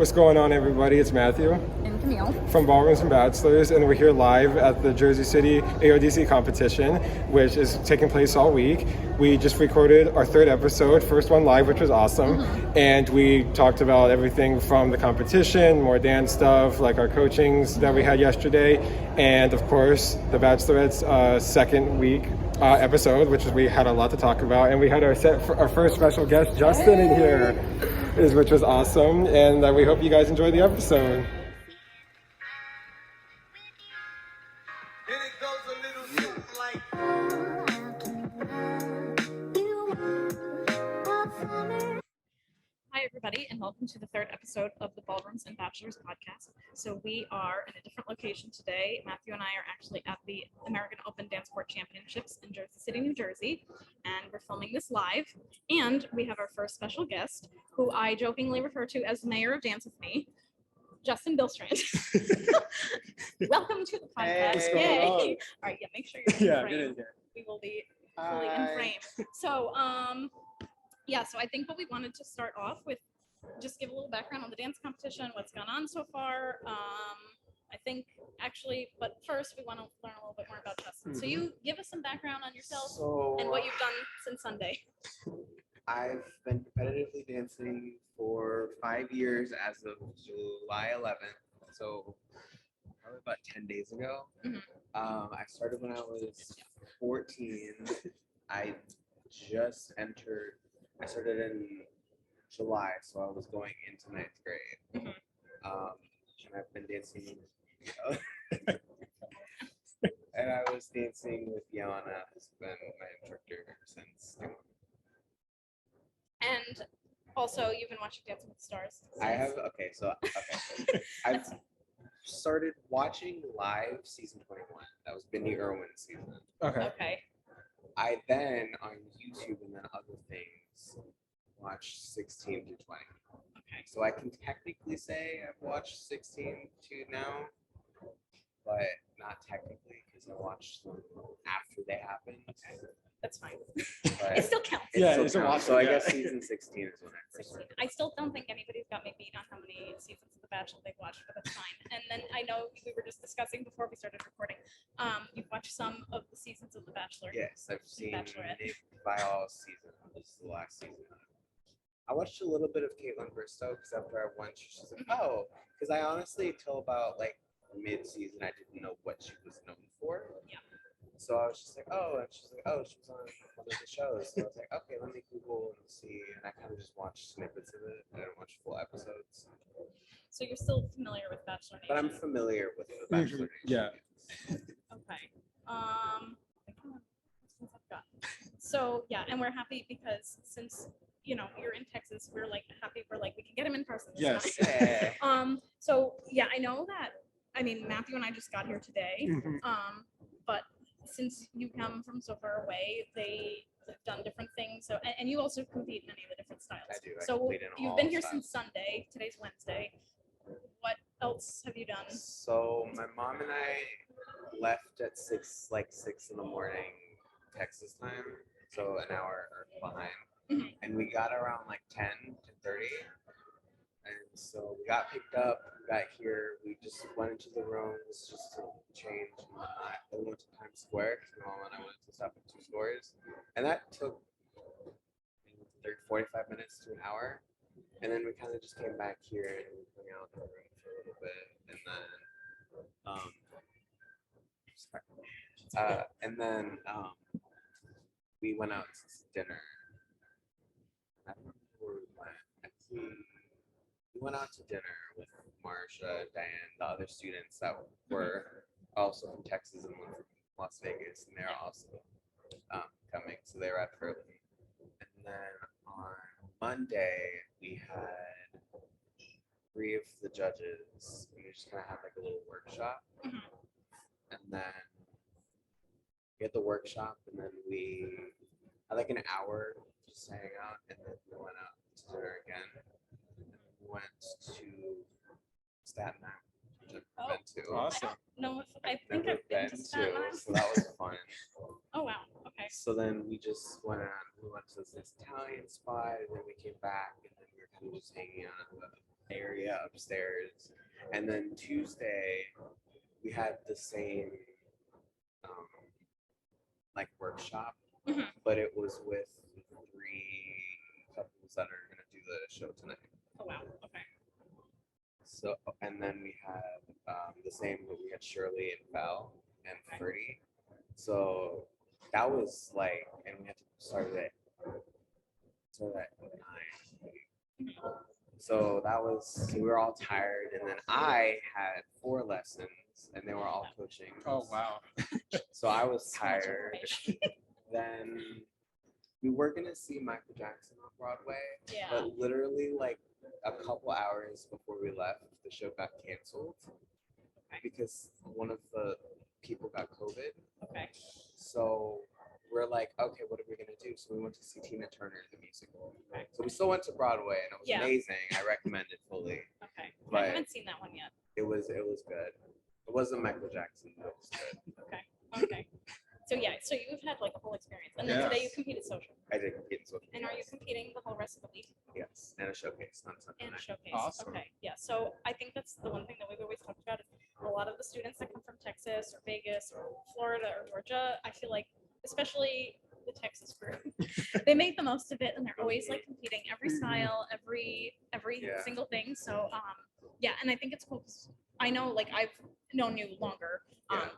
What's going on, everybody? It's Matthew And Camille from Ballrooms and Bachelors, and we're here live at the Jersey City AODC competition, which is taking place all week. We just recorded our third episode, first one live, which was awesome. And we talked about everything from the competition, more dance stuff, like our coachings that we had yesterday, and of course, the Bachelorette's second week episode, which is we had a lot to talk about. And we had our first special guest, Justin, in here, which was awesome. And we hope you guys enjoyed the episode. Hi, everybody, and welcome to the third episode of the Ballrooms and Bachelors Podcast. So we are in a different location today. Matthew and I are actually at the American Open Dancesport Championships in Jersey City, New Jersey, and we're filming this live. And we have our first special guest, who I jokingly refer to as the Mayor of Dance with Me, Justin Billstrand. Welcome to the podcast. Hey. Yay! All right, yeah, make sure you're in frame. Get in here. We will be fully in frame. So, yeah, so I think what we wanted to start off with, just give a little background on the dance competition, what's gone on so far. I think actually, but first we want to learn a little bit more about Justin. So you give us some background on yourself and what you've done since Sunday. I've been competitively dancing for 5 years as of July 11th, so probably about 10 days ago. I started when I was 14. I started in July, so I was going into 9th grade. And I've been dancing, and I was dancing with Yana, who's been my instructor since day one. And also, you've been watching Dancing with the Stars. I have, so I've started watching live season 21. That was Bindi Irwin's season. Okay. I then, on YouTube and then other things, watched 16 to 20. Okay. So I can technically say I've watched 16 to now, but not technically because I watched them after they happened. That's fine. But It still counts. Yeah, still it's a counts. watch. So I Yeah. guess season 16 is when I first 16. started. I still don't think anybody's got me beat on how many seasons of The Bachelor they've watched, but that's fine. And then I know we were just discussing before we started recording. You've watched some of the seasons of The Bachelor. Yes, I've seen Bachelorette. Nick Viall's season. This is the last season. I watched a little bit of Caitlin Bristow because after I won, she's like, oh, because I honestly, till about like mid-season, I didn't know what she was known for. Yeah. So I was just like, oh, and she's like, oh, she was on one of the shows. So I was like, okay, let me Google and see. And I kind of just watched snippets of it. I didn't watch full episodes. So you're still familiar with Bachelor Nation. But I'm familiar with the Bachelor Nation. Yeah. Okay. I think I'm on questions I've got. So yeah, and we're happy because since you're in Texas, we're like happy we can get him in person this Yes. time. Yeah. So yeah, I know that. I mean, Matthew and I just got here today. But since you come from so far away, they've done different things. So and you also compete in any of the different styles. I do. I So compete in you've all been here styles. since Sunday. Today's Wednesday. What else have you done? So my mom and I left at 6 in the morning, Texas time. So an hour behind. And we got around like 10 to 30. And so we got picked up, we got here, we just went into the rooms just to change and whatnot. Then we went to Times Square because my mom and I wanted to stop at 2 stores. And that took 45 minutes to an hour. And then we kind of just came back here and we hung out in the room for a little bit. And then we went out to dinner. I don't remember where we went. We went out to dinner with Marsha, Diane, the other students that were also from Texas and one from Las Vegas, and they're also coming, so they were at early. And then on Monday, we had 3 of the judges, and we just kind of had like a little workshop. And then we had the workshop, and then we had like an hour just to hang out, and then we went out to dinner again. We went to Staten Island, which I've been to. Awesome. I think I've been to Staten Island. So that was fun. Oh wow. Okay. So then we just went to this Italian spot, and then we came back, and then we were kind of just hanging out at the area upstairs. And then Tuesday, we had the same like workshop, but it was with 3 couples that are gonna do the show tonight. Oh wow. Okay. So, and then we had the same, but we had Shirley and Val and Freddie. So that was like, and we had to start at 9. So that was, so we were all tired, and then I had 4 lessons, and they were all coaching. Oh wow. So I was tired. Then we were gonna see Michael Jackson on Broadway, Yeah. but literally like a couple hours before we left, the show got canceled because one of the people got COVID. Okay. So we're like, okay, what are we gonna do? So we went to see Tina Turner, the musical. Okay. So we still went to Broadway, and it was amazing. I recommend it fully. Okay. But I haven't seen that one yet. It was good. It wasn't Michael Jackson, but it was good. Okay. Okay. So yeah, so you've had like a whole experience, and then today you competed social. I did compete in social. And are you competing the whole rest of the week? Yes, and a showcase on Sunday And a night. showcase. Awesome. Okay. Yeah. So I think that's the one thing that we've always talked about is a lot of the students that come from Texas or Vegas or Florida or Georgia, I feel like, especially the Texas group, they make the most of it, and they're always like competing every style, every single thing. So yeah, and I think it's cool because I know like I've known you longer.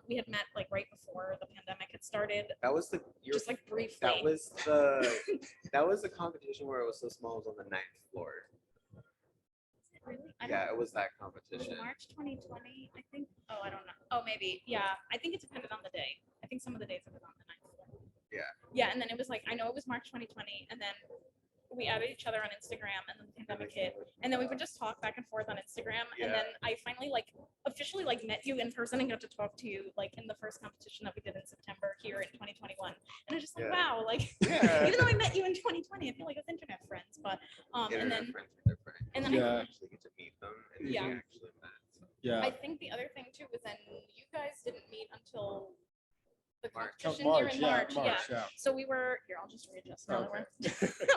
We had met like right before the pandemic had started. That was the Just like briefly. That was the competition where it was so small. It was on the 9th floor. Really? Yeah, it was that Was competition. it March 2020, I think. Oh, I don't know. Oh, maybe. Yeah, I think it depended on the day. I think some of the days it was on the 9th floor. Yeah. Yeah, and then it was like, I know it was March 2020, and then we added each other on Instagram, and then the pandemic hit, and then we would just talk back and forth on Instagram, and then I finally like officially like met you in person and got to talk to you like in the first competition that we did in September here in 2021, and I was just like, wow, like even though I met you in 2020, I feel like it's internet friends, but and then friends are different. and then You I actually get to meet them, and you actually met. So. I think the other thing too was then you guys didn't meet until the March. competition here in March. Yeah. So we were here. I'll just readjust. Now Okay.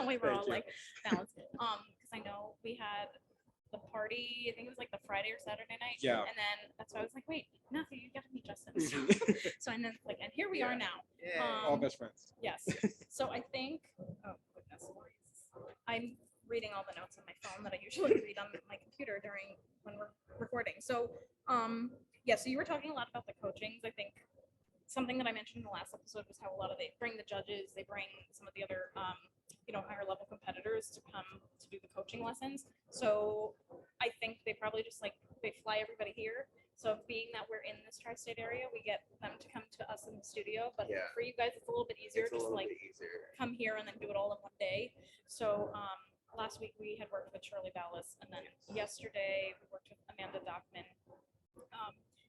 we were Thank all you. like balanced. Because I know we had the party. I think it was like the Friday or Saturday night. Yeah. And then that's why I was like, wait, Matthew, you got to meet Justin. Mhm. So and then like, and here we are now. Yeah. All best friends. Yes. So I think. Oh goodness. I'm reading all the notes on my phone that I usually read on my computer during when we're recording. So yeah. So you were talking a lot about the coachings. I think something that I mentioned in the last episode was how a lot of they bring the judges, they bring some of the other higher level competitors to come to do the coaching lessons. So I think they probably just like they fly everybody here. So being that we're in this tri-state area, we get them to come to us in the studio. But for you guys, it's a little bit easier. It's a just little like bit easier. come here and then do it all in one day. So last week we had worked with Shirley Ballas, and then yesterday we worked with Amanda Dockman.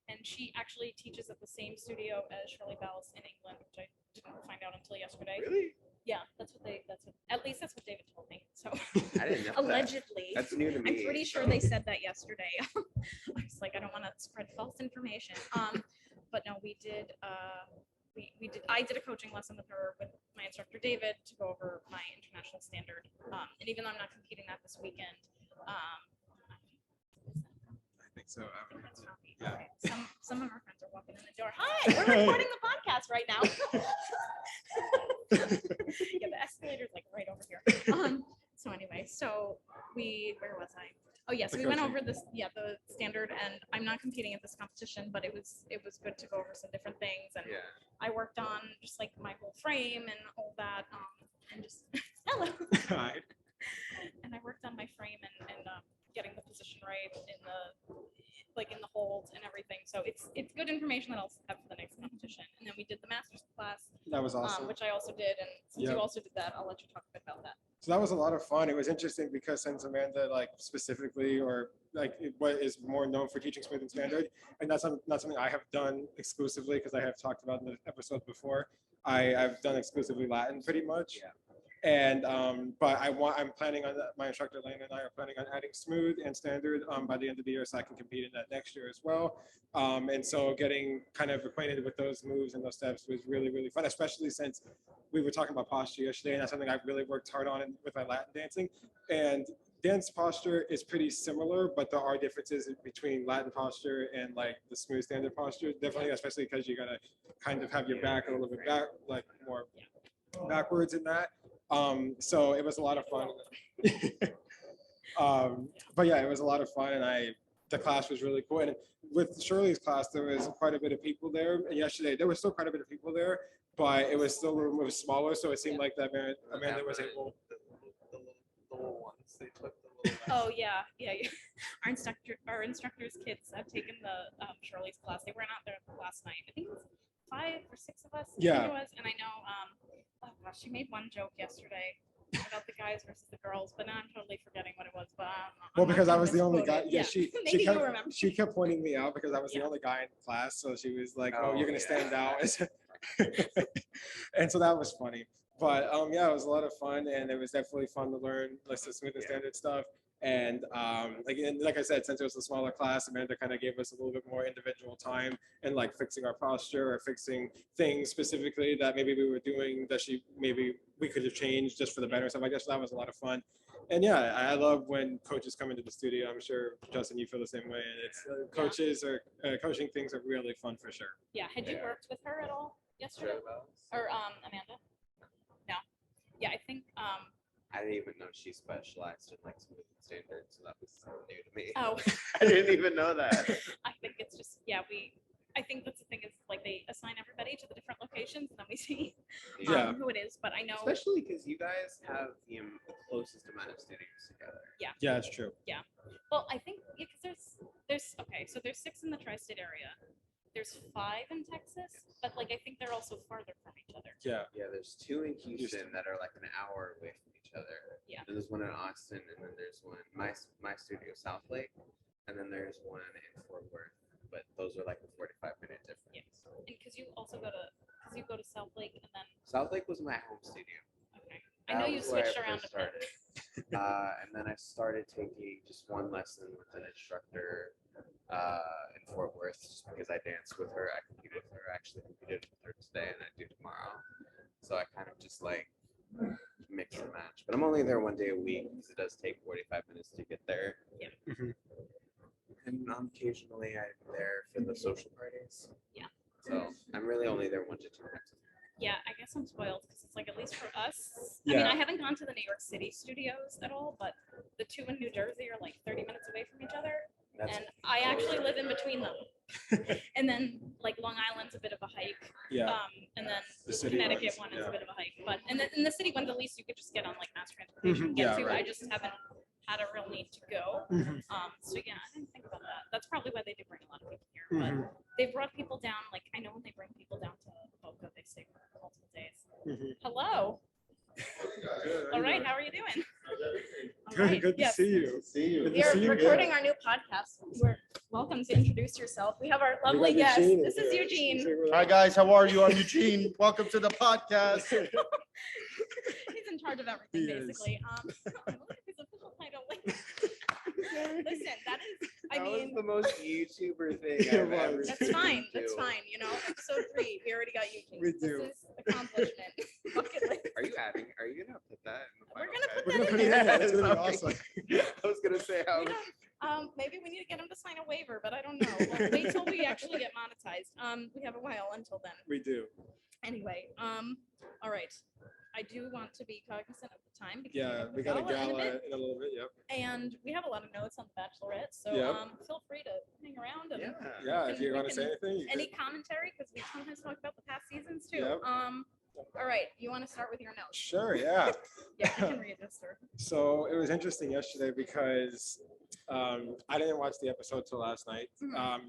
And she actually teaches at the same studio as Shirley Ballas in England, which I didn't find out until yesterday. Really? Yeah, at least that's what David told me. So I didn't know that. allegedly. That's new to me. I'm pretty sure they said that yesterday. I was like, I don't want to spread false information. But no, we did. I did a coaching lesson with her with my instructor David to go over my international standard. And even though I'm not competing that this weekend, I think so. I think that's not me. Yeah. Okay. Some of our friends are walking in the door. Hi, we're recording the podcast right now. Yeah, the escalator's like right over here. So anyway, where was I? Oh yeah, so we went over this, the standard, and I'm not competing at this competition, but it was good to go over some different things, and I worked on just like my whole frame and all that, and just hello. Hi. And I worked on my frame and getting the position right in the holds and everything. So it's good information that I'll have for the next competition. And then we did the master's class, That was awesome. which I also did. And since you also did that, I'll let you talk a bit about that. So that was a lot of fun. It was interesting because since Amanda, like specifically, or like what is more known for teaching smooth and standard, and that's not something I have done exclusively because I have talked about in the episode before. I've done exclusively Latin pretty much. Yeah. And but I'm planning on that. My instructor Lane and I are planning on adding smooth and standard by the end of the year, so I can compete in that next year as well. And so getting kind of acquainted with those moves and those steps was really, really fun, especially since we were talking about posture yesterday, and that's something I've really worked hard on with my Latin dancing. And dance posture is pretty similar, but there are differences between Latin posture and like the smooth standard posture. Definitely, especially because you gotta kind of have your back a little bit back, like more backwards in that. So it was a lot of fun. But yeah, it was a lot of fun, and the class was really cool. And with Shirley's class, there was quite a bit of people there. And yesterday, there was still quite a bit of people there, but it was still it was smaller, so it seemed like that Amanda was able. The little ones. They took the little Oh yeah. Our instructor's kids have taken the Shirley's class. They went out there last night. I think it was 5 or 6 of us. Yeah. I think it was, and I know. Oh gosh, she made one joke yesterday about the guys versus the girls, but now I'm totally forgetting what it was. But Well, because I was the only guy. Yeah, Maybe you remember. she kept pointing me out because I was the only guy in class. So she was like, "Oh, you're gonna stand out," and so that was funny. But yeah, it was a lot of fun, and it was definitely fun to learn like the smooth and standard stuff. And like I said, since it was a smaller class, Amanda kind of gave us a little bit more individual time and like fixing our posture or fixing things specifically that maybe we were doing that maybe we could have changed just for the better stuff. I guess that was a lot of fun. And yeah, I love when coaches come into the studio. I'm sure Justin, you feel the same way. And it's coaches or coaching things are really fun for sure. Yeah. Had you worked with her at all yesterday? Or Amanda? No. Yeah, I think. I didn't even know she specialized in like smooth and standard, so that was so new to me. Oh. I didn't even know that. I think it's just I think that's the thing is like they assign everybody to the different locations and then we see who it is. But I know especially because you guys have the closest amount of studios together. Yeah, it's true. Yeah. Well, I think because there's so there's 6 in the tri-state area. There's 5 in Texas, but like I think they're also farther from each other. Yeah. Yeah, there's 2 in Houston that are like an hour away from each other. Yeah. And there's one in Austin, and then there's one my studio, South Lake, and then there's one in Fort Worth. But those are like a 45-minute difference. Yeah. And because you also go to South Lake and then South Lake was my home studio. Okay. I know you switched around a bit. And then I started taking just one lesson with an instructor in Fort Worth just because I danced with her. I competed with her. I actually competed with her today, and I do tomorrow. So I kind of just like mix and match. But I'm only there one day a week because it does take 45 minutes to get there. Yeah. Mhm. And occasionally I'm there for the social parties. Yeah. So I'm really only there 1 to 2 times. Yeah, I guess I'm spoiled because it's like at least for us. I mean, I haven't gone to the New York City studios at all, but the 2 in New Jersey are like 30 minutes away from each other. And I actually live in between them. And then like Long Island's a bit of a hike. Yeah. And then The the city Connecticut ones, one is a bit of a hike. But and the city ones, at least you could just get on like mass transportation and get to. I just haven't had a real need to go. So yeah, I didn't think about that. That's probably why they do bring a lot of people here. But they brought people down, like I know when they bring people down to Boca, they stay for multiple days. Hello. All right, how are you doing? Good to see you. We are recording our new podcast. We're welcome to introduce yourself. We have our lovely guest. This is Eugene. Hi guys, how are you? I'm Eugene. Welcome to the podcast. He's in charge of everything, He is. basically. His official title. Listen, that is. I That mean, was the most YouTuber thing It I've ever was. that's seen fine. you That's do. fine. You know, episode 3, we already got Eugene. We do. This is accomplishment. Bucket list. Are you gonna put that in the We're final gonna cut? put We're gonna that put in it there. in. It's gonna be Okay. awesome. I was gonna say how. We don't, maybe we need to get him to sign a waiver, but I don't know. Wait till we actually get monetized. We have a while until then. We do. Anyway, all right. I do want to be cognizant of the time because Yeah, we got a gala in a little bit. Yep. and we have a lot of notes on the Bachelorette, so Yep. Feel free to hang around and Yeah. If you we want to say can- anything. You any can. commentary because we sometimes talk about the past seasons too. Yep. All right, you want to start with your notes? Sure. Yeah. Yeah, you can read this, sir. So it was interesting yesterday because I didn't watch the episode till last night,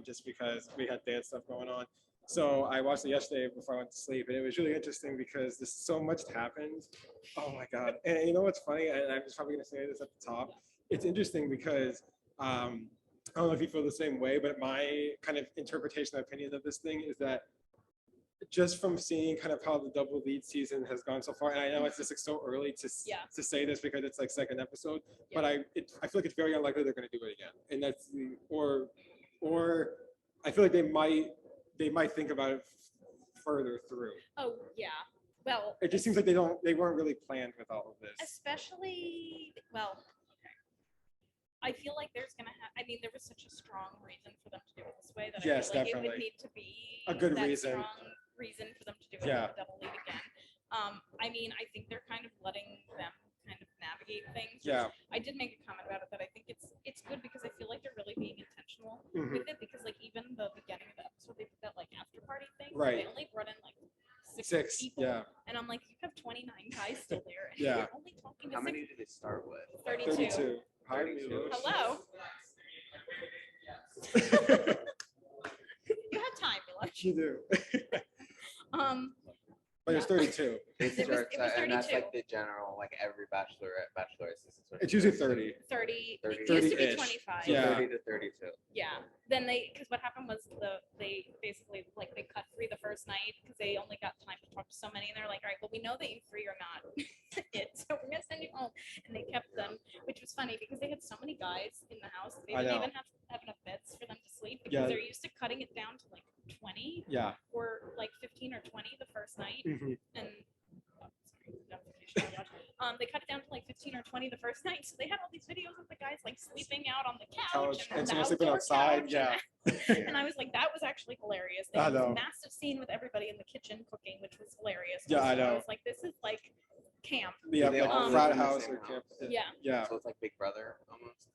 just because we had dance stuff going on. So I watched it yesterday before I went to sleep, and it was really interesting because there's so much happened. Oh my God! And you know what's funny? And I'm just probably gonna say this at the top. It's interesting because I don't know if you feel the same way, but my kind of interpretation, opinion of this thing is that just from seeing kind of how the double lead season has gone so far, and I know it's just like so early to say this because it's like second episode, but I feel like it's very unlikely they're going to do it again, and that's or I feel like they might think about it further through. Oh yeah. Well, It just seems like they weren't really planned with all of this. especially okay. I feel like there's gonna have. I mean, there was such a strong reason for them to do it this way that Yes, I feel like it definitely. would need to be A good that reason. strong reason for them to do it Yeah. with a double lead again. I mean, I think they're kind of letting them kind of navigate things. Yeah. I did make a comment about it that I think it's good because I feel like they're really being intentional Mhm. with it because like even the beginning of the episode they did that like after party thing. Right. They only brought in like six Six. people. Yeah. And I'm like, you have 29 guys still there. And Yeah. you're only talking to How six. many did it start with? 32. 32. Hi, 32. Milos. Hello. You had time, Milosh. You do. But it's Yeah. 32. It was starts, and that's 32. like the general, like every bachelorette season. starts It's with usually 32. 30. 30. 30. It used to be 30-ish. 25. So Yeah. 30 to 32. Yeah. Then because what happened was they basically like they cut three the first night because they only got time to talk to so many, and they're like, all right, well we know that you three are not it, so we're gonna send you home. And they kept them, which was funny because they had so many guys in the house. They I didn't know. even have enough beds for them to sleep because Yeah. they're used to cutting it down to like 20 Yeah. or like 15 or 20 the first night, Mhm. and sorry, notification I watched. They cut it down to like 15 or 20 the first night, so they had all these videos of the guys like sleeping out on the couch, And the someone sleeping outdoor outside. couch, Yeah. and I was like, that was actually hilarious. They I had this know. massive scene with everybody in the kitchen cooking, which was hilarious. Yeah, I Also, know. I was like, this is like camp. Yeah. They Like all live frat in the house same or camp. house. Yeah. Yeah. So it's like Big Brother almost.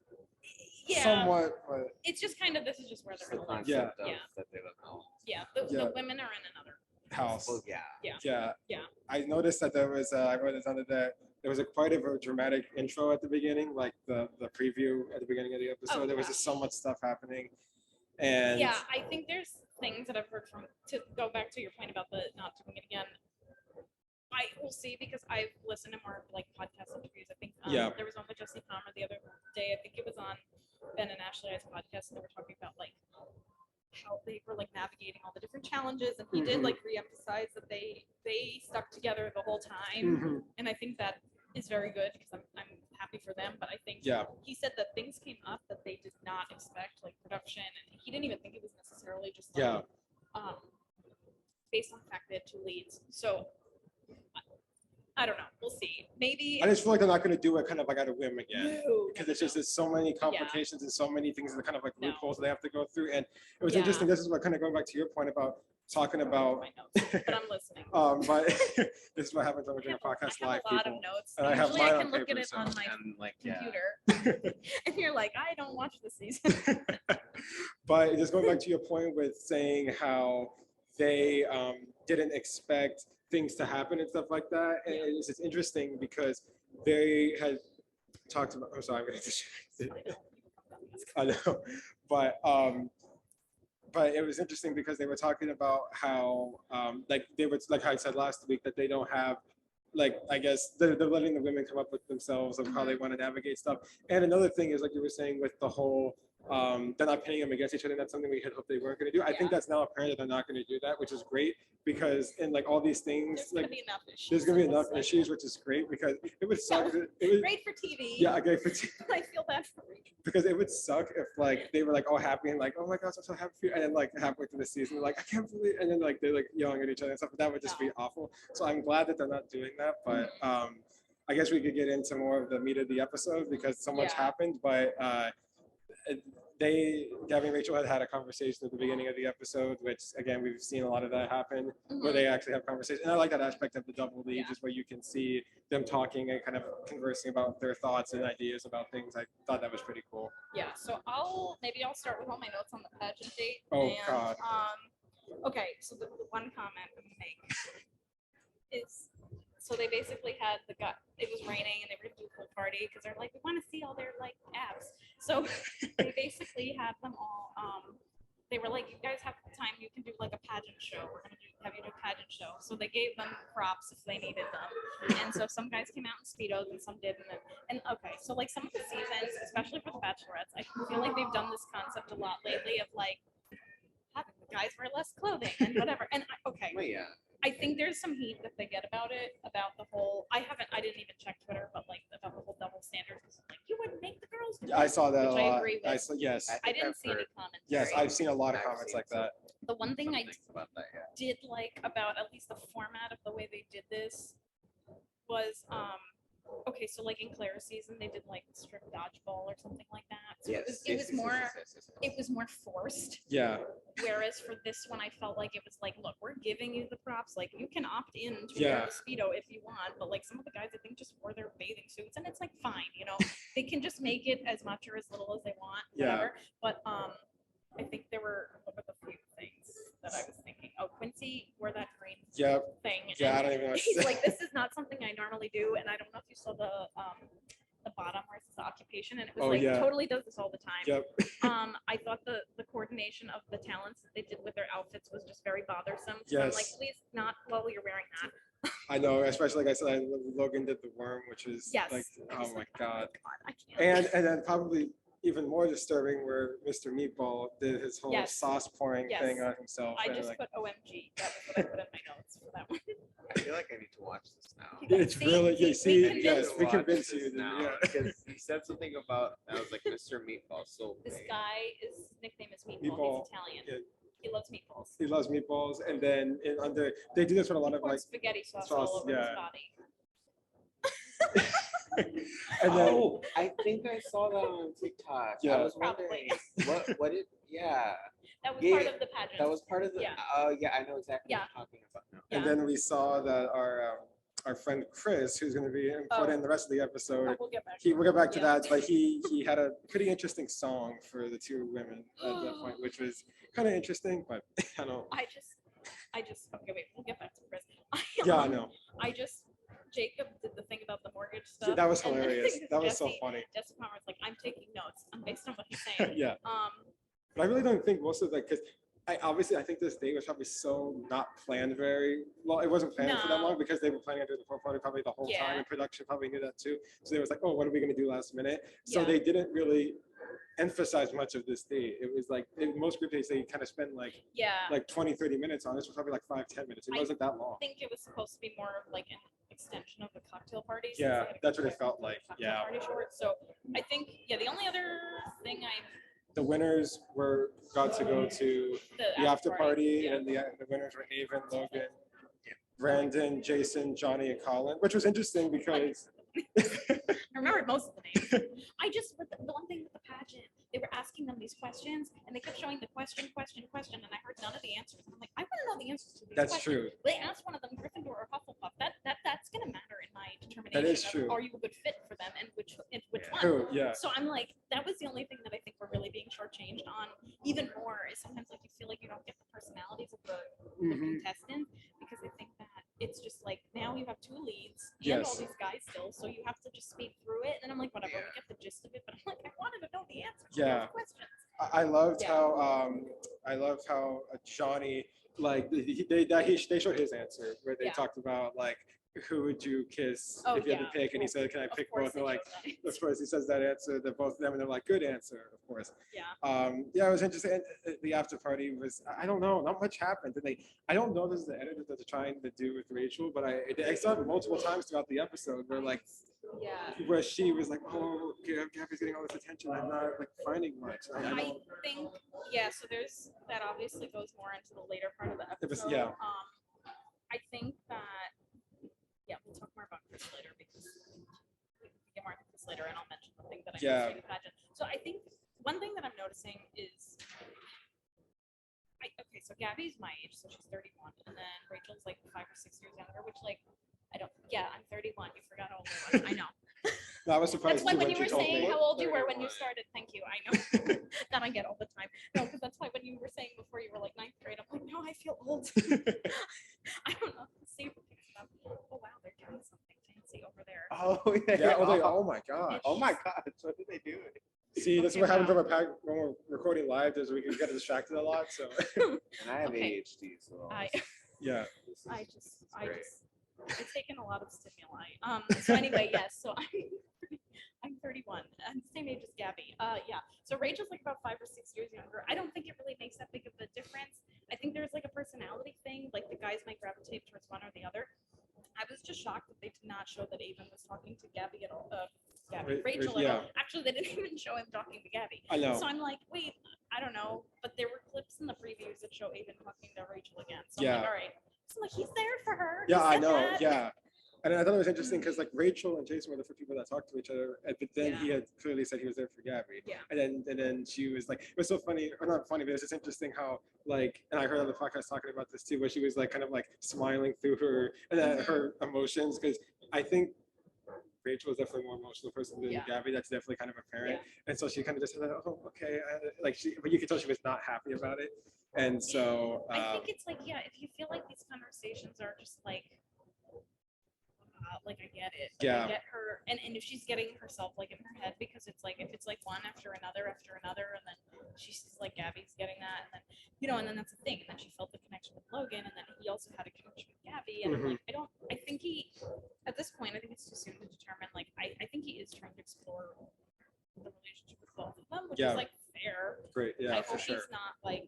Yeah. Somewhat. But It's just kind of, this is just where Just they're the going to live. concept of Yeah. that they live in homes. Yeah. Yeah. The women are in another. house. Well, yeah. Yeah. Yeah. I noticed that there was, I wrote this under that, there was a quite of a dramatic intro at the beginning, like the preview at the beginning of the episode. Oh, There was yeah. just so much stuff happening. And Yeah, I think there's things that I've heard from, to go back to your point about the not doing it again. I will see because I've listened to more like podcast interviews. I think Yeah. there was one with Jesse Palmer the other day. I think it was on Ben and Ashley's podcast, and they were talking about like how they were like navigating all the different challenges, and he did Mhm. like reemphasize that they stuck together the whole time, Mhm. and I think that is very good because I'm happy for them. But I think Yeah. he said that things came up that they did not expect, like production, and he didn't even think it was necessarily just like, Yeah. based on the fact they had two leads. So I don't know. We'll see. Maybe. I just feel like they're not going to do it kind of like at a whim again. No, Because it's just, there's so many complications and so many things that kind of like No. loopholes they have to go through. And it was Yeah. interesting. This is what kind of going back to your point about talking about, my notes, but I'm listening. but this is what happens when we're doing a podcast I live, have a lot people. of notes. And I have Usually I mine can on look at paper, it so- on my And like, yeah. computer, and you're like, I don't watch the season. But just going back to your point with saying how they didn't expect things to happen and stuff like that, and it's just interesting because they had talked about. I'm sorry, I'm going to. I know, but it was interesting because they were talking about how like they were like I said last week that they don't have. Like, I guess they're letting the women come up with themselves of how they want to navigate stuff. And another thing is, like you were saying, with the whole, they're not pitting them against each other. That's something we had hoped they weren't going to do. I think Yeah. that's now apparent that they're not going to do that, which is great because in like all these things, There's gonna like be enough issues. there's going to be in enough this issues, cycle. which is great because it would suck. It would, Great for TV. yeah, okay, for I feel bad for Rachel. because it would suck if like they were like all happy and like, oh my gosh, I'm so happy for you, and then like halfway through the season, they're like, I can't believe, and then like they're like yelling at each other and stuff. That would just be awful. So I'm glad that they're not doing that, but I guess we could get into more of the meat of the episode because so much Yeah. happened. But Gabby and Rachel had a conversation at the beginning of the episode, which again we've seen a lot of that happen where they actually have conversations. And I like that aspect of the double lead, Yeah. just where you can see them talking and kind of conversing about their thoughts and ideas about things. I thought that was pretty cool. Yeah, so maybe I'll start with all my notes on the pageant date. Oh, and, God. Okay, so the one comment I'm gonna make is, so they basically had it was raining and they were gonna do a pool party because they're like, we want to see all their like abs. So they basically had them all. They were like, you guys have time, you can do like a pageant show. We're gonna have you do a pageant show. So they gave them props if they needed them. And so some guys came out in Speedos and some didn't. And okay, so like some of the seasons, especially for the Bachelorettes, I feel like they've done this concept a lot lately of like having the guys wear less clothing and whatever. And okay, Well, yeah. I think there's some heat that they get about it, about the whole. I didn't even check Twitter, but like about the whole double standard. Like you wouldn't make the girls do I this, saw that a which I lot. agree with. Yes, I think didn't I've see any heard comments. yes, I've seen a lot of I've comments seen like that. The one thing some I things about that, yeah. did like about at least the format of the way they did this was Okay, so like in Claire's season, they did like strip dodgeball or something like that. So Yes, it was yes, more yes, yes, yes. it was more forced. Yeah. Whereas for this one, I felt like it was like, look, we're giving you the props. Like you can opt in to Yeah. wear the Speedo if you want, but like some of the guys, I think just wore their bathing suits, and it's like fine, they can just make it as much or as little as they want, whatever. But I think there were the few things that I was thinking. Oh, Quincy wore that green thing. Yeah, and I don't even know. he's like, this is not something I normally do, and I don't know if you saw the bottom where it says occupation, and it was totally does this all the time. Yep. I thought the coordination of the talents that they did with their outfits was just very bothersome. So Yes. I'm like, please not while you're wearing that. I know, especially like I said, Logan did the worm, which is Yes. like, I oh was my like, god. I can't. And then probably even more disturbing where Mr. Meatball did his whole Yes. sauce pouring Yes. thing on himself. I and just like, put OMG. That was what I put in my notes for that one. I feel like I need to watch this now. it's See? really, See, you see, we yes, we Watch convinced this you. now Yeah. because he said something about. I was like, Mr. Meatball, so This big. guy, his nickname is Meatball. Meatball, He's Italian. yeah. He loves meatballs. He loves meatballs, and then they do this with a lot He of poured like, spaghetti sauce sauce, all over yeah. his body. and then Oh, I think I saw that on TikTok. Yeah. I was Probably. wondering what it. Yeah, That was Yeah, part of the pageant. that was part of the. Yeah. Yeah, I know exactly Yeah. what you're talking about now. and then we saw that our friend Chris, who's going to be put in the rest of the episode. Oh, we'll get back. We'll get back to Yeah. that, but he had a pretty interesting song for the two women at that point, which was kind of interesting, but I don't. I just okay, wait, we'll get back to Chris. Yeah, I know. Jacob did the thing about the mortgage stuff. That was and then hilarious. That was so Jesse- funny. Jesse Palmer was like, I'm taking notes. I'm based on what he's saying. Yeah, but I really don't think most of like because. I think this date was probably so not planned very well. It wasn't planned for that No. long because they were planning on doing the portfolio probably the whole time, Yeah. and production probably knew that too. So they was like, oh, what are we going to do last minute? So Yeah. they didn't really emphasize much of this date. It was like in most group dates, they kind of spend like Yeah. 20, 30 minutes on this. Was probably like 5-10 minutes. It I wasn't that long. I think it was supposed to be more of like an extension of the cocktail party. since Yeah, they had a that's what it cocktail felt like. cocktail Yeah. Party short. So I think the only other thing The winners got to go to the after party, Yeah. and the winners were Avon, Logan, Brandon, Jason, Johnny, and Colin, which was interesting because I remembered most of the names. but the one thing with the pageant, they were asking them these questions, and they kept showing the question, and I heard none of the answers. And I'm like, I want to know the answers to these that's questions. true. They asked one of them Gryffindor or Hufflepuff. That's gonna matter in my determination. That is of true. Are you a good fit for them, and which one? Who? Yeah. So I'm like, that was the only thing that I think we're really being shortchanged on. Even more is sometimes like you feel like you don't get the personalities of the Mhm. contestants because I think that it's just like now you have two leads and all Yes. these guys still, so you have to just speed through it. And I'm like, whatever, Yeah. we get the gist of it, but I'm like, I wanted to know the answers to Yeah. those questions. I loved Yeah. how Johnny they showed his answer where they Yeah. talked about like who would you kiss Oh, if you had yeah. to pick, and he said, can I Of pick course both? they And like, showed that. of course he says that answer, they're both of them, and they're like, good answer, of course. Yeah. Yeah, it was interesting. The after party was, I don't know, not much happened. I don't know this is the edit that they're trying to do with Rachel, but I saw it multiple times throughout the episode where like, Yeah. where she was like, oh, Gabby's getting all this attention, I'm not like finding much. I I don't, think, so there's that obviously goes more into the later part of the It was- episode. yeah. I think that, we'll talk more about Chris later because we can get more into Chris later and I'll mention the thing that I Yeah. noticed in the pageant. So I think one thing that I'm noticing is, okay, so Gabby's my age, so she's 31, and then Rachel's like 5 or 6 years younger, which like, I'm 31, you forgot how old I was, I know. I was surprised That's why too when when you she were told saying me. how old you were when you 31. started, thank you, I know. That I get all the time. No, because that's why when you were saying before you were like 9th grade, I'm like, no, I feel old. I don't know. See if we can get up. Oh wow, they're doing something fancy over there. Oh Yeah, I was like, oh my gosh. Oh my God, what did they do? See, this is Okay, what happens wow. when we're recording live, is we can get distracted a lot. So And I have Okay. ADHD, so yeah, this is- I've taken a lot of stimuli. So anyway, yes. So I'm 31. I'm the same age as Gabby. So Rachel's like about 5 or 6 years younger. I don't think it really makes that big of a difference. I think there's like a personality thing. Like the guys might gravitate towards one or the other. I was just shocked that they did not show that Avon was talking to Gabby at all. Rachel at all. Actually, they didn't even show him talking to Gabby. I know. So I'm like, wait, I don't know. But there were clips in the previews that show Avon talking to Rachel again. So Yeah. I'm like, all right. So like he's there for her. Yeah, He I said know. that. Yeah, And I thought it was interesting because like Rachel and Jason were the first people that talked to each other, but then he had clearly said he was there for Gabby. Yeah. And then she was like, it was so funny, or not funny, but it's just interesting how like, and I heard on the podcast talking about this too, where she was like kind of like smiling through her her emotions, because I think Rachel was definitely a more emotional person than Gabby. That's definitely kind of apparent. And so she kind of just said, oh, okay. Like but you could tell she was not happy about it. And so I think it's like, if you feel like these conversations are just like I get it. Like, I get her, and if she's getting herself like in her head, because it's like if it's like one after another, and then she's like Gabby's getting that, and then and then that's the thing, and then she felt the connection with Logan, and then he also had a connection with Gabby, and like I think he, at this point, I think it's too soon to determine. Like I think he is trying to explore the relationship with both of them, which is like fair. Great, I for hope sure. he's not like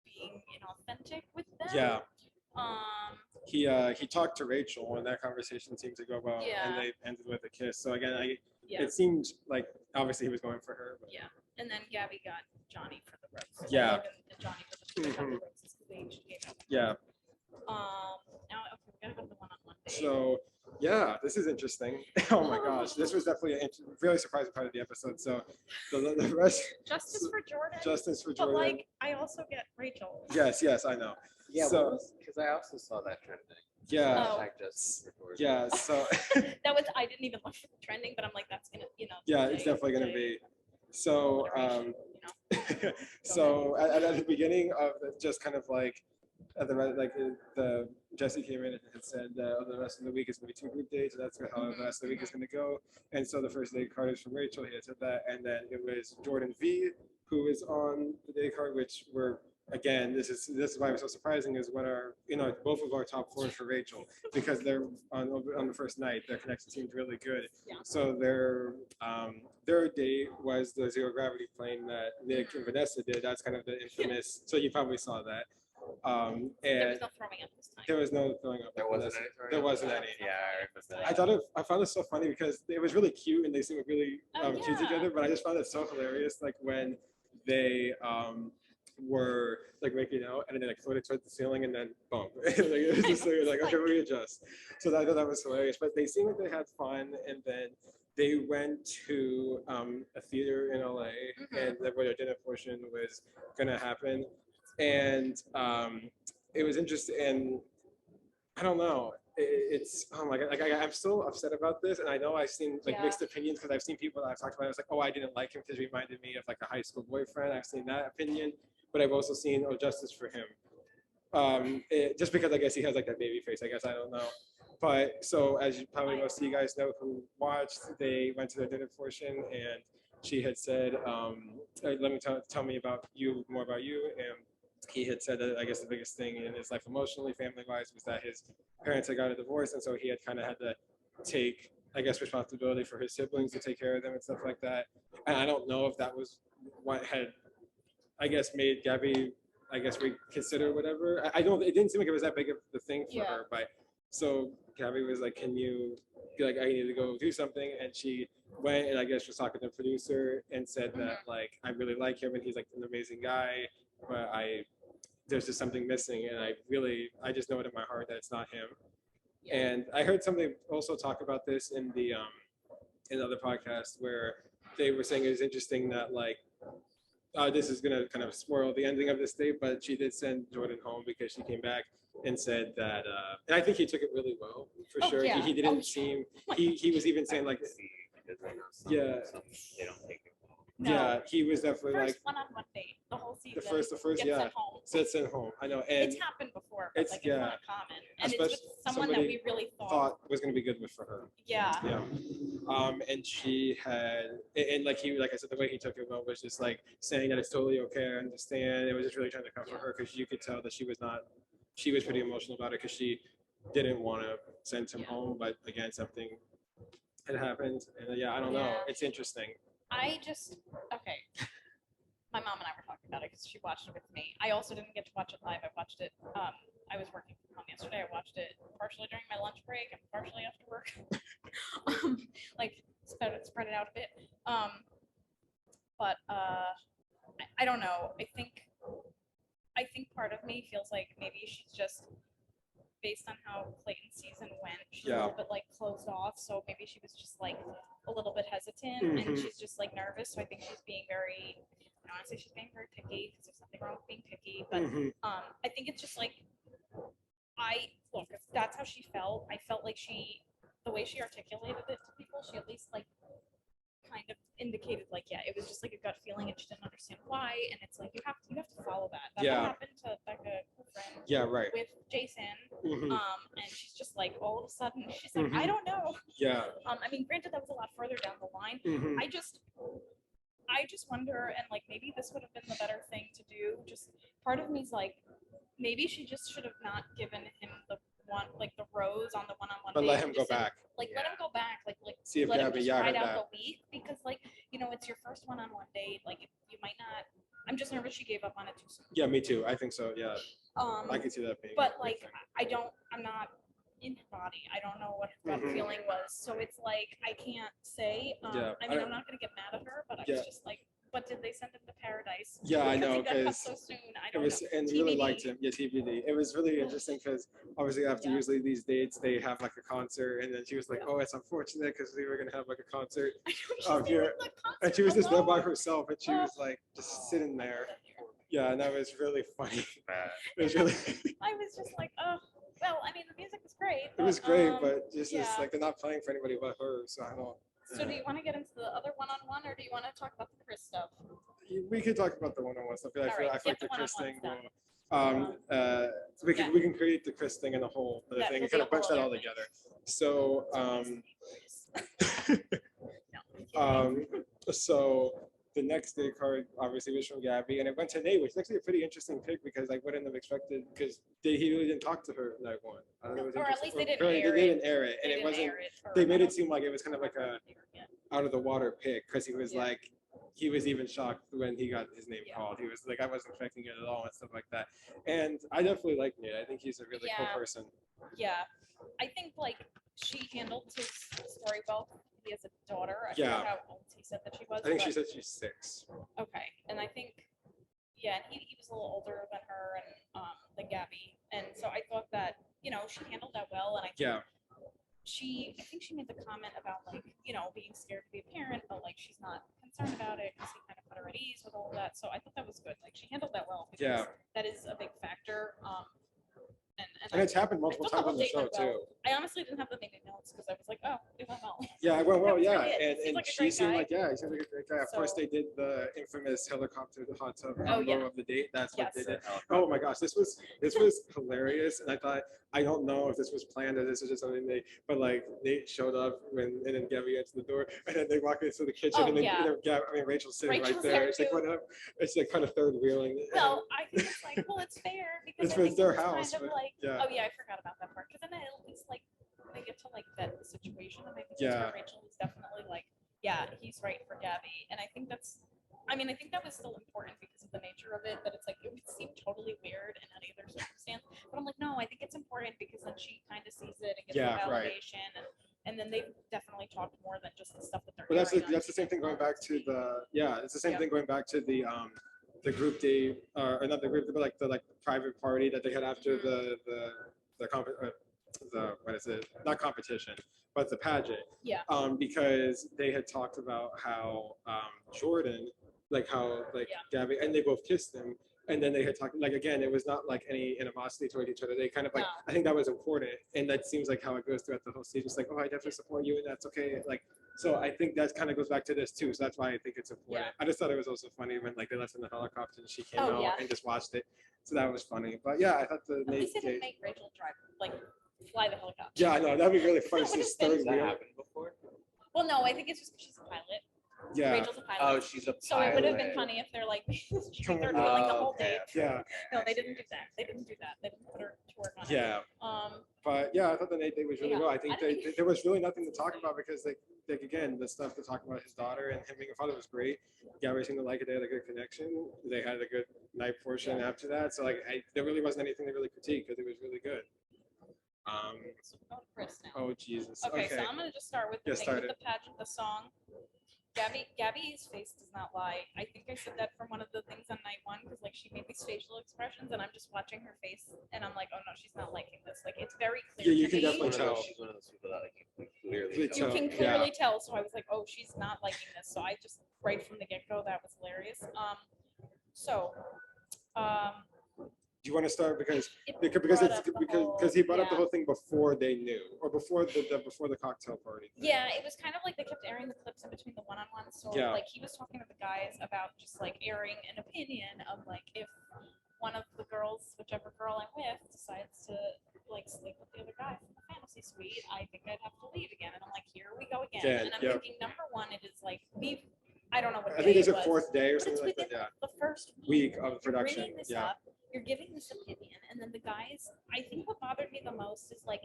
being inauthentic with them. Yeah. He talked to Rachel, and that conversation seemed to go well, and they ended with a kiss. So again, it seemed like obviously he was going for her. But. Yeah, and then Gabby got Johnny for the rose. Yeah. And Johnny for the roses because she gave out. Yeah. Now, okay, we gotta go to the one-on-one date. So yeah, this is interesting. Oh my gosh, this was definitely a really surprising part of the episode. So the rest. Justice for Jordan. Justice for Jordan. But like, I also get Rachel. Yes, I know. Yeah, so because I also saw that trending. Yeah. Yeah. So that was, I didn't even look for the trending, but I'm like, that's gonna, Yeah, it's definitely gonna be. So so at the beginning of just kind of like the Jesse came in and had said the rest of the week is going to be 2 group dates, and that's how the rest of the week is going to go. And so the first date card is from Rachel. He had said that, and then it was Jordan V, who is on the date card, which were again, this is why it was so surprising, is when our both of our top 4 for Rachel, because they're on the first night, their connection seemed really good. So their date was the zero gravity plane that Nick and Vanessa did. That's kind of the infamous. So you probably saw that. And there was no throwing up this time. There was no throwing up. There wasn't any. There wasn't any. Yeah, I found it so funny because it was really cute and they seemed really cute together. But I just found it so hilarious, like when they were like making out and then they like floated towards the ceiling and then boom. It was just like okay, we adjust. So I thought that was hilarious. But they seemed like they had fun, and then they went to a theater in LA, and where their dinner portion was gonna happen. And it was interesting, and I don't know. It's oh my god! Like I'm still upset about this, and I know I've seen like mixed opinions because I've seen people that I've talked about. I was like, oh, I didn't like him because he reminded me of like a high school boyfriend. I've seen that opinion, but I've also seen justice for him. Just because I guess he has like that baby face. I guess I don't know. But so as you probably most of you guys know who watched, they went to their dinner portion, and she had said, "Let me tell me about you, more about you." And he had said that I guess the biggest thing in his life emotionally, family-wise, was that his parents had got a divorce, and so he had kind of had to take, I guess, responsibility for his siblings to take care of them and stuff like that. And I don't know if that was what had, I guess, made Gabby, I guess, reconsider whatever. I don't. It didn't seem like it was that big of the thing for her. But so Gabby was like, "Can you, like, I need to go do something," and she went and I guess was talking to the producer and said that like I really like him and he's like an amazing guy, but there's just something missing, and I just know it in my heart that it's not him. And I heard somebody also talk about this in the in other podcast where they were saying it was interesting that like this is gonna kind of spoil the ending of this date, but she did send Jordan home because she came back and said that, and I think he took it really well for sure. Yeah. He didn't seem he was even saying like they don't take it. No. Yeah, he was definitely First like one-on-one date, the whole season. the first, gets sent home. sits at home. I know, and It's happened before, but it's- like yeah. it's not common, and it's with Especially someone that somebody we really thought was going to be good with for her. Yeah. Yeah. And she had, and like I said, the way he took it well was just like saying that it's totally okay, I understand. It was just really trying to comfort her because you could tell that she was pretty emotional about it because she didn't want to send him home, but again, something had happened, and I don't know. Yeah. It's interesting. Okay. My mom and I were talking about it because she watched it with me. I also didn't get to watch it live. I watched it. I was working from home yesterday. I watched it partially during my lunch break and partially after work. Like spread it out a bit. But I don't know. I think part of me feels like maybe she's just based on how Clayton's season went, she's a Yeah. little bit like closed off. So maybe she was just like a little bit hesitant, Mhm. and she's just like nervous. So I think she's being very, I don't want to say she's being very picky because there's nothing wrong with being picky, but Mhm. I think it's just like if that's how she felt. I felt like the way she articulated it to people, she at least like kind of indicated like, yeah, it was just like a gut feeling, and she didn't understand why. And it's like you have to follow that. That's Yeah. what happened to Becca, her friend, Yeah, right. with Jason. Mhm. And she's just like all of a sudden she's like, Mhm. I don't know. Yeah. I mean, granted, that was a lot further down the line. Mhm. I just wonder, and like maybe this would have been the better thing to do. Just part of me's like, maybe she just should have not given him the rose on the one-on-one. But date. let him go Just said, back. Like let him go back. Like See if let him Gabby, just yeah, I ride heard out that. the week, because like it's your first one-on-one date. Like you might not. I'm just nervous she gave up on it too soon. Yeah, me too. I think so. Yeah, I can see that being. But a like thing. I'm not in her body. I don't know what her gut Mhm. feeling was. So it's like I can't say. Yeah, I mean, I'm not gonna get mad at her, but I Yeah. was just like, but did they send him to paradise? Yeah, I know, he got cut 'cause so soon. I It don't was, know. and we really TBD. liked him. Yeah, TBD. It was really interesting because obviously after Yeah. usually these dates they have like a concert, and then she was like, "Oh, it's unfortunate because we were gonna have like a concert," I know, she's Oh, there here. at the concert and she was just there by alone. herself, and she was like just sitting there. Yeah, and that was really funny. It was really, I was just like, oh, well, I mean, the music was great. it was great, um, but just yeah. it's like they're not playing for anybody but her, so I don't. So do you want to get into the other one-on-one, or do you want to talk about the Chris stuff? We could talk about the one-on-one stuff. I All feel, right, I feel like get the the Chris thing one-on-ones will, we can Yeah. we can create the Chris thing and the whole other That thing will and kind be of a bunch whole that all other thing. together. So so the next day card obviously was from Gabby, and it went to Nate, which is actually a pretty interesting pick because I wouldn't have expected, because he really didn't talk to her night one. I don't know, it was Or at interesting. least they didn't Or air they it. didn't air it, and it wasn't. They made it seem like it was kind of like a out of the water pick, because he was Yeah. like, he was even shocked when he got his name Yeah. called. He was like, I wasn't expecting it at all and stuff like that. And I definitely like Nate. I think he's a really cool Yeah. person. Yeah, I think like she handled his story well. He has a daughter. I Yeah. forget how old he said that she was. I think she but- said she's 6. Okay, and I think, yeah, and he was a little older than her and than Gabby, and so I thought that she handled that well, and I think Yeah. I think she made the comment about like being scared to be a parent, but like she's not concerned about it because he kind of put her at ease with all of that. So I thought that was good. Like she handled that well. Because Yeah. that is a big factor. And it's happened I multiple thought times on the date show went well. too. I honestly didn't have the meeting notes because I was like, oh, it went well. Yeah, well, That was yeah, really it. He and seems like a she great seemed guy. like, yeah, he seemed like a great guy. Of course, So- they did the infamous helicopter, the hot tub Oh, combo yeah. of the date. That's what they Yes. did. Oh my gosh, this was hilarious, and I thought, I don't know if this was planned or this was just something but like Nate showed up and then Gabby answered the door, and then they walk into the kitchen, Oh, and then yeah. Rachel's sitting right Rachel's there. there It's like too. whatever. It's like kind of third wheeling. Well, I think it's like, well, it's fair because It's I for think their it's house, kind of but- like, yeah. oh yeah, I forgot about that part. Because then at least like they get to like vet the situation, and I think that's Yeah. where Rachel is definitely like, yeah, he's right for Gabby, and I think I think that was still important because of the nature of it. That it's like it would seem totally weird in any other circumstance, but I'm like, no, I think it's important because then she kind of sees it and gets Yeah, the right. validation, and then they've definitely talked more than just the stuff that they're. But that's airing on the same thing going back to it's the same Yeah. thing going back to the group date or not the group, but like the private party that they had after the what is it, not competition, but the pageant. Yeah. Because they had talked about how Jordan, like how like Yeah. Gabby, and they both kissed him. And then they had talked, like, again, it was not like any animosity toward each other. They kind of like, No. I think that was important. And that seems like how it goes throughout the whole stage. It's like, oh, I definitely support you and that's okay. Like, so I think that kind of goes back to this too. So that's why I think it's important. Yeah. I just thought it was also funny when like they left in the helicopter and she came Oh, out yeah. and just watched it. So that was funny. But yeah, I thought the At least they didn't date. make Rachel drive, like fly the helicopter. Yeah, I know. That'd be really funny. That So would've this been- third Has that wheel. happened before? Well, no, I think it's just 'cause she's a pilot. Yeah. Rachel's a pilot. Oh, she's a pilot. So it would have been funny if they're like, she'd be Come third on. wheeling the Oh, whole okay, date. okay, Yeah. okay, No, I they see didn't what do you're that. They didn't do that. They didn't put her to work on it. Yeah. But yeah, I thought the Nate date was really Yeah, well. I think I didn't- there was really nothing to talk about because like again, the stuff to talk about his daughter and him being a father was great. Gabby seemed to like it. They had a good connection. They had a good night portion after that. So like, there really wasn't anything to really critique because it was really good. So we're going to Chris now. Oh Jesus. Okay, so I'm gonna just start with the Yeah, thing start with it. the pageant, the song. Gabby's face does not lie. I think I said that from one of the things on night one because like she made these facial expressions and I'm just watching her face and I'm like, oh no, she's not liking this. Like it's very clear. Yeah, you to can me. definitely tell. She's one of those people that like you can clearly You tell. You can clearly tell. So I was like, oh, she's not liking this. So I just right from the get go, that was hilarious. Do you want to start because It because brought it's up the because he brought up the whole- whole thing before they knew or before the cocktail party. Yeah, it was kind of like they kept airing the clips in between the one-on-ones. So Yeah. like he was talking to the guys about just like airing an opinion of like if one of the girls, whichever girl I'm with, decides to like sleep with the other guy from the fantasy suite, I think I'd have to leave again. And I'm like, here we go again. Again, And I'm yep. thinking number one, it is like I don't know what I day think it's it a was, fourth day or but it's something like that. within Yeah, the first week of You're production. bringing this Yeah, up, you're giving this opinion, and then the guys. I think what bothered me the most is like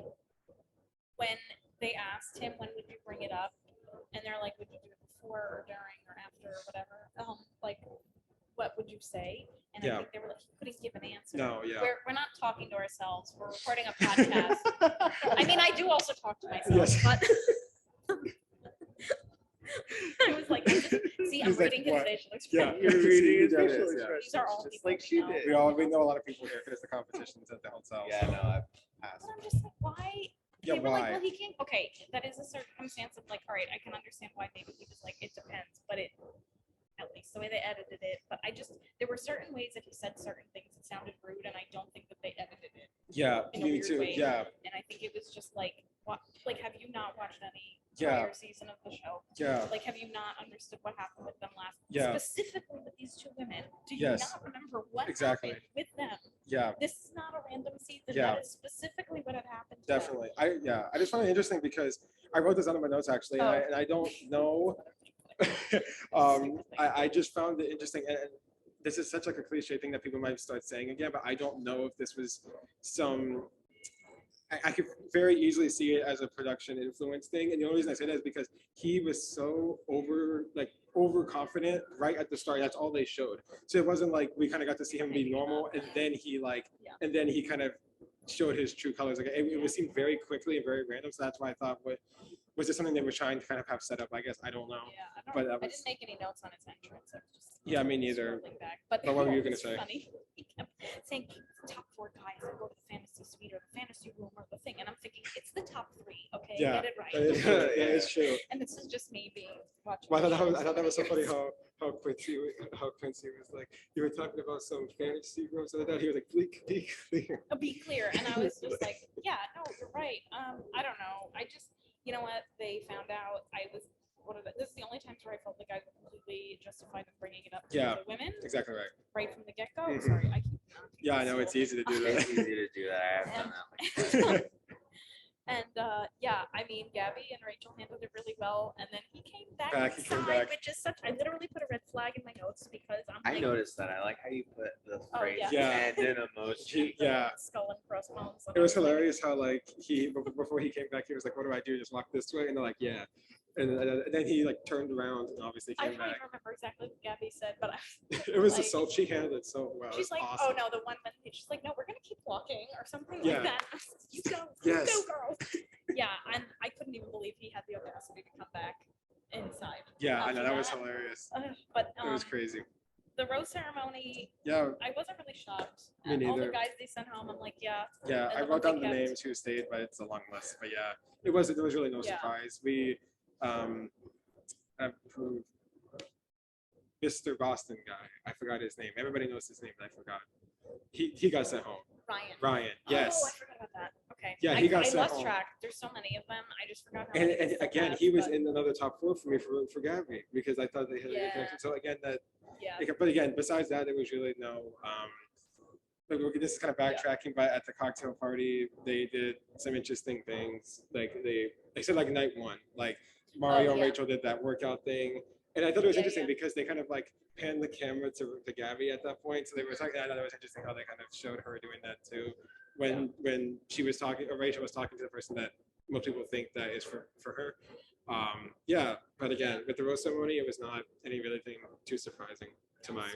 when they asked him when would you bring it up, and they're like, would you do it before or during or after or whatever? Like what would you say? And Yeah. I think they were like, he couldn't give an answer. No, yeah. We're not talking to ourselves. We're recording a podcast. I mean, I do also talk to myself, Yes. but I was like, see, I'm He's like, reading his what? facial Yeah, expressions. You're reading his Yeah, facial yeah. expressions, These are all just people like we she know. did. we know a lot of people here because the competitions at the hotels. Yeah, no, I've passed. But I'm just like, why? Yeah, They were like, why? well, he can't. Okay, that is a circumstance of like, all right, I can understand why maybe he was like, it depends, but it, at least the way they edited it. But there were certain ways that he said certain things that sounded rude, and I don't think that they edited it. Yeah, In a me weird too. way. Yeah, And I think it was just like, what? Like, have you not watched any Yeah. prior season of the show? yeah, Like, have you not understood what happened with them last? Yeah. Specifically with these two women. Do you Yes. not remember what Exactly. happened with them? yeah. This is not a random season. Yeah. That is specifically what had happened. To them. Definitely. I just find it interesting because I wrote this down in my notes actually, and, Oh. and I don't know. I just found it interesting, and this is such like a cliche thing that people might start saying again, but I don't know if this was some. I could very easily see it as a production influence thing, and the only reason I say that is because he was so overconfident right at the start. That's all they showed. So it wasn't like we kind of got to see him be normal, and then he kind of showed his true colors. Like it seemed very quickly and very random. So that's why I thought, was this something they were trying to kind of have set up? I guess I don't know. Yeah, But that I was- didn't make any notes on his entrance. I was just Yeah, me neither. scrolling back. But But what were you it gonna was say? Funny. He kept saying top 4 guys that go to the fantasy suite or the fantasy room or the thing, and I'm thinking it's the top 3. Okay, Yeah, get it right. That is, that is true. And this is just me being watching. Well, I the thought that show was so funny many years. how Quincy was like, you were talking about some fantasy rooms and I thought he was like, be clear. Be clear, and I was just like, yeah, no, you're right. I don't know. I just, you know what? They found out I was. This is the only times where I felt like I was completely justified in bringing it up to Yeah. the women Exactly right. right from the get go. Mhm. Sorry, I keep. Yeah, I know it's easy to do It's that. easy to do that. I have done that. Like, And yeah, I mean, Gabby and Rachel handled it really well, and then he came back, He came inside, back. which is such. I literally put a red flag in my notes because I'm I like, noticed that. I like how you put the Oh, phrase yeah. and an emoji. Yeah. skull and crossbones. and It was I like, hilarious how like before he came back, he was like, what do I do? Just walk this way? And they're like, yeah. And then he like turned around and obviously I came don't back. even remember exactly what Gabby said, but It was like- so she handled it so well. she's It's like, awesome. oh no, the one man, she's like, no, we're gonna keep walking or something Yeah. like that. You go, Yes. you go, girls. Yeah, and I couldn't even believe he had the audacity to come back inside. Yeah, I after know that was hilarious. But It was crazy. the rose ceremony, Yeah, I wasn't really shocked. Me All the neither. guys they sent home, I'm like, yeah. yeah. And I the wrote ones they down the kept. names who stayed, but it's a long list. But yeah, there was really no Yeah. surprise. We approved Mr. Boston guy. I forgot his name. Everybody knows his name, but I forgot. He got sent home. Ryan. Yes. Oh, I forgot about that. Okay. Yeah, he got I sent lost home. track. There's so many of them. I just forgot. How And, many and they still again, have, he was but in another top 4 for me for Gabby because I thought they had a Yeah. good connection. So again, yeah. but again, besides that, there was really no. This is kind of backtracking, but at the cocktail party, they did some interesting things. Like they said like night 1, like Mario and yeah. Rachel did that workout thing, and I thought it was Yeah, interesting yeah. because they kind of like panned the camera to Gabby at that point. So they were talking. I thought it was interesting how they kind of showed her doing that too, when she was talking, or Rachel was talking to the person that most people think that is for her. Yeah, but again, with the rose ceremony, it was not any really thing too surprising to my.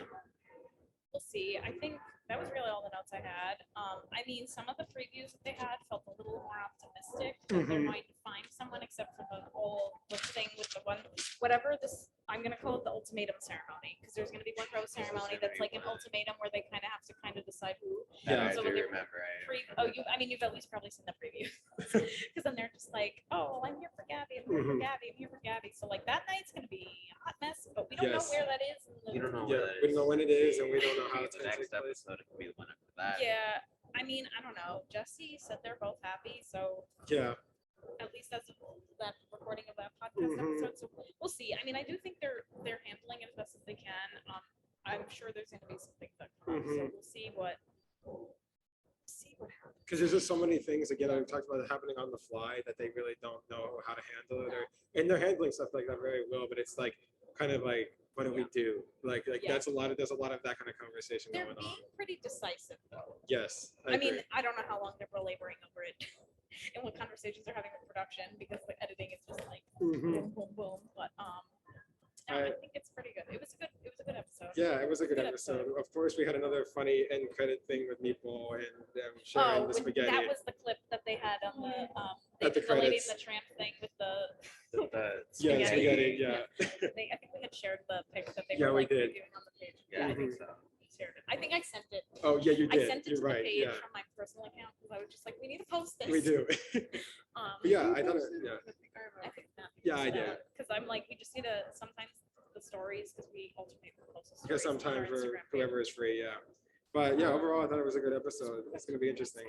We'll see. I think that was really all the notes I had. I mean, some of the previews that they had felt a little more optimistic that they're going to find someone, except for the thing with the one, whatever this, I'm going to call it the Ultimatum Ceremony, because there's going to be one rose ceremony that's like an ultimatum where they kind of have to kind of decide who. Yeah, So I do when they're remember. you've at least probably seen the preview, because then they're just like, oh, well, I'm here for Gabby, I'm here for Gabby, I'm here for Gabby. So like that night's going to be a hot mess, but we don't know where that is. You don't know. Yeah, we don't know when it is, and we don't know how it's the going to next take place. episode. It could be the one after that. Yeah, I mean, I don't know. Jesse said they're both happy, so Yeah. at least that's that recording of that podcast episode. So we'll see. I mean, I do think they're handling it as best as they can. I'm sure there's going to be some things that come up, so we'll see what happens. Because there's just so many things, again, I talked about it happening on the fly that they really don't know how to handle it, and they're handling stuff like that very well, but it's like kind of like, what do we do? Like there's a lot of that kind of conversation They're going on. being pretty decisive, though. Yes, I agree. mean, I don't know how long they're belaboring over it and what conversations they're having with production, because the editing is just like boom, boom, boom. But I think it's pretty good. It was a good episode. Yeah, it was a good episode. Of course, we had another funny end credit thing with Meatball and sharing the spaghetti. That was the clip that they had on the At the lady in credits. the tramp thing with the Yeah, spaghetti. Yeah. I think we had shared the pic that they Yeah, were we like did. reviewing on the page. Yeah, I think so. We shared it. I think I sent it. Oh yeah, you I did. sent it You're to right. the page Yeah, from my personal account because I was just like, we need to post this. we do. But yeah, I thought it. Yeah. I think not. Yeah, I did. Because I'm like, we just need to sometimes the stories because we alternate the closest Because stories on our sometimes for Instagram page. whoever is free, yeah. But yeah, overall, I thought it was a good episode. It's going to be interesting.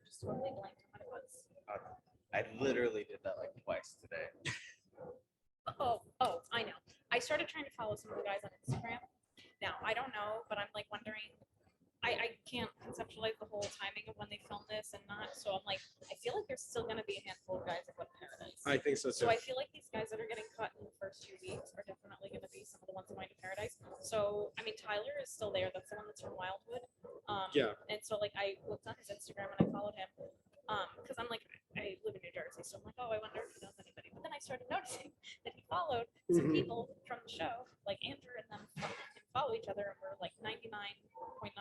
Just totally blanked on what it was. I literally did that like twice today. Oh, I know. I started trying to follow some of the guys on Instagram. Now, I don't know, but I'm like wondering, I can't conceptualize the whole timing of when they filmed this and not. So I'm like, I feel like there's still going to be a handful of guys that go to Paradise. I think so too. So I feel like these guys that are getting cut in the first 2 weeks are definitely going to be some of the ones going to Paradise. So, I mean, Tyler is still there. That's the one that's from Wildwood. Yeah. And so, like, I looked on his Instagram and I followed him. Because I'm like, I live in New Jersey, so I'm like, oh, I wonder if he knows anybody. But then I started noticing that he followed some people from the show, like Andrew and them follow each other, and we're like 99.999%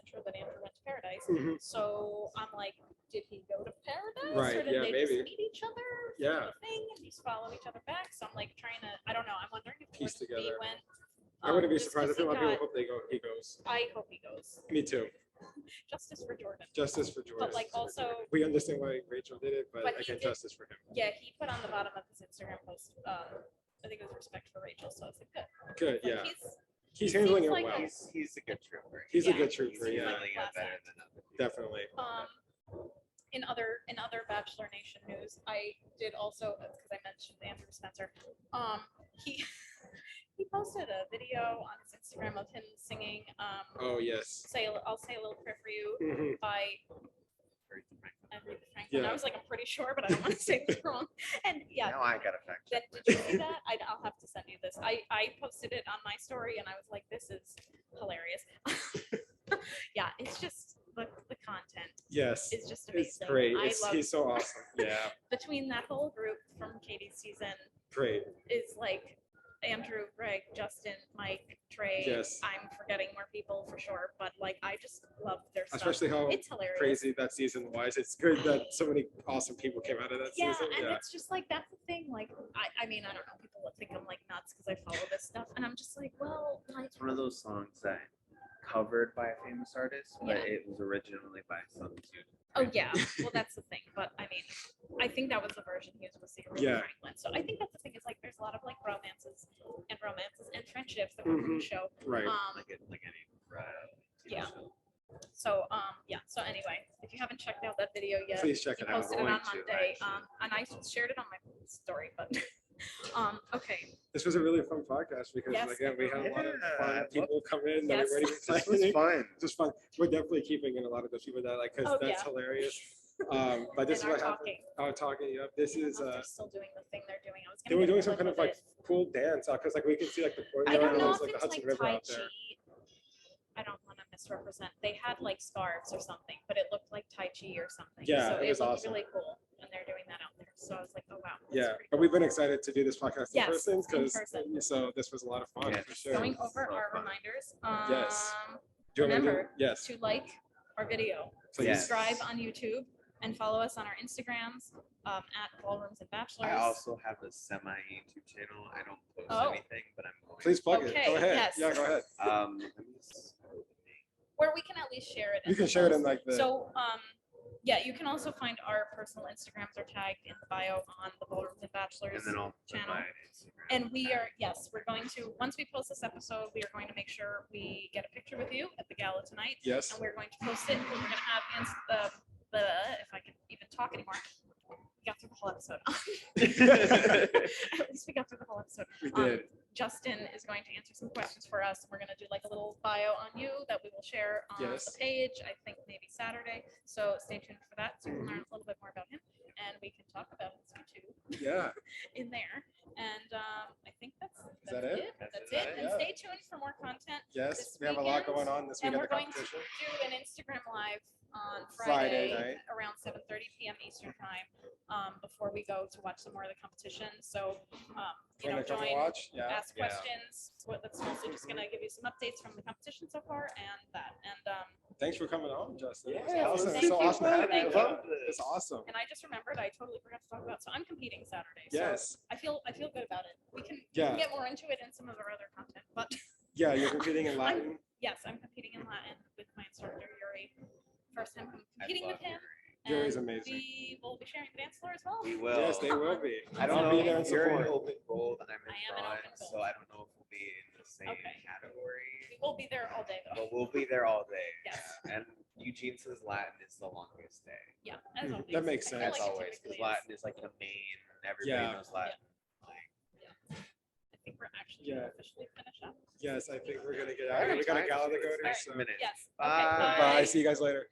sure that Andrew went to Paradise. So I'm like, did he go to Paradise? Right, Or did yeah, they maybe. just meet each other for Yeah. the thing and just follow each other back? So I'm like trying to, I don't know. I'm wondering if Piece Gordon B together. went. I wouldn't be just surprised. I 'cause think a lot of people he hope he goes. I hope he goes. Me too. Justice for Jordan. Justice for Jordan. But like also, We understand why Rachel did it, but But he again, did- justice for him. yeah, he put on the bottom of his Instagram post, I think it was respect for Rachel. So I was like, good. Good, Like, yeah. he He's handling seems it like well. He's a good trooper. He's a Yeah, good He's trooper, he's yeah, handling it better than other people. definitely. In other Bachelor Nation news, I did also, because I mentioned Andrew Spencer, he he posted a video on his Instagram of him singing Oh yes. I'll Say a Little Prayer for You Mhm. by Aretha Franklin. Aretha Franklin. Yeah. I was like, I'm pretty sure, but I don't want to say this wrong. And yeah, Now I got a fact then check. did you see that? I'll have to send you this. I posted it on my story and I was like, this is hilarious. Yeah, it's just the content Yes. is just amazing. It's great. I love He's so awesome. Yeah. between that whole group from Katie's season Great. is like Andrew, Greg, Justin, Mike, Trey. Yes. I'm forgetting more people for sure, but like I just love their stuff. Especially how It's hilarious. crazy that season was. It's good that so many awesome people came out of that Yeah, season. and Yeah. it's just like that's the thing. Like I mean, I don't know. People will think I'm like nuts because I follow this stuff, and I'm just like, well, like It's one of those songs that covered by a famous artist, but Yeah. it was originally by some dude. oh yeah. Well, that's the thing. But I mean, I think that was the version he used with Secret Yeah. Franklin. So I think that's the thing. Is like there's a lot of like romances and friendships that come from the show. Right. Like any Yeah. So yeah. So anyway, if you haven't checked out that video yet, Please check he it out. posted it on going to, Monday. actually. And I shared it on my story, but okay. This was a really fun podcast because Yes, again, we had a lot of Yeah, fun I people come in that Yes. are ready This to was fun. It was fun. We're definitely keeping in a lot of those people that like because Oh, that's yeah. hilarious. But this is And what our happened. Oh, talking. Yep. This I don't is know if they're still doing the thing they're doing. I was they gonna were get doing a some clip kind of of like it. cool dance because like we can see like the I courtyard don't and know there's if like the it's Hudson like River Tai out there. Chi. I don't want to misrepresent. They had like scarves or something, but it looked like Tai Chi or something. Yeah, so it was looked awesome. really cool, and they're doing that out there. So I was like, oh wow. that's Yeah, pretty but cool. we've been excited to do this podcast in Yes, person in because person. so this was a lot of fun Yeah. for sure. Going so over our fun. reminders. Yes. Do Do you want me to do- remember Yes. to like our video, Please. Yes. subscribe on YouTube, and follow us on our Instagrams at Ballrooms and Bachelors. I also have a semi YouTube channel. I don't post Oh. anything, but I'm going. Please plug it. Okay, Go ahead. yes. Yeah, go ahead. Let me just open it. Where we can at least share it. You in can the share it in post. like the. So, yeah, you can also find our personal Instagrams are tagged in the bio on the Ballrooms and Bachelors And then I'll put channel. my Instagram. And we are, yes, we're going to, once we post this episode, we are going to make sure we get a picture with you at the gala tonight. Yes. And we're going to post it. We're going to have if I can even talk anymore. We got through the whole episode. At least we got through the whole episode. We did. Justin is going to answer some questions for us. We're going to do like a little bio on you that we will share on Yes. the page, I think maybe Saturday. So stay tuned for that so you can learn a little bit more about him. And we can talk about his YouTube Yeah. in there. And I think that's that it? That's That's it. it? And Yeah. stay tuned for more content. Yes. This We have a lot weekend, going on this And week we're at the going to competition. do an Instagram live on Friday Friday, night. around 7:30 p.m. Eastern time before we go to watch some more of the competition. So, you know, Wanna come and join, watch? Yeah. ask Yeah. questions. That's mostly just going to give you some updates from the competition so far and that. And Thanks for coming on, Justin. It's Yeah, awesome. thank It's so you. awesome to have Thank you. you. It's awesome. and I just remembered I totally forgot to talk about. So I'm competing Saturday. Yes. So I feel good about it. We can Yeah. get more into it in some of our other content, but. Yeah, you're competing in Latin. Yes, I'm competing in Latin with my instructor Yuri. First time I competing with love him. Yuri's and amazing. We will be sharing the dance floor as well. We will. Yes, they will be. I don't I'll know be there in if you're in support. open gold and I'm in I am in open bronze, gold. so I don't know if we'll be in the same Okay. category. We will be there all day though. But we'll be there all day. Yes. And Eugene says Latin is the longest day. Yeah, as always. That makes I feel sense. As like it always, because typically Latin is like the main. Everybody Yeah. knows Latin. Like, I think we're actually Yeah. gonna officially finish up. Yes, I think we're gonna get out of here. We got a gala to go to. So. Yes. Bye. Okay, Bye. See you guys later.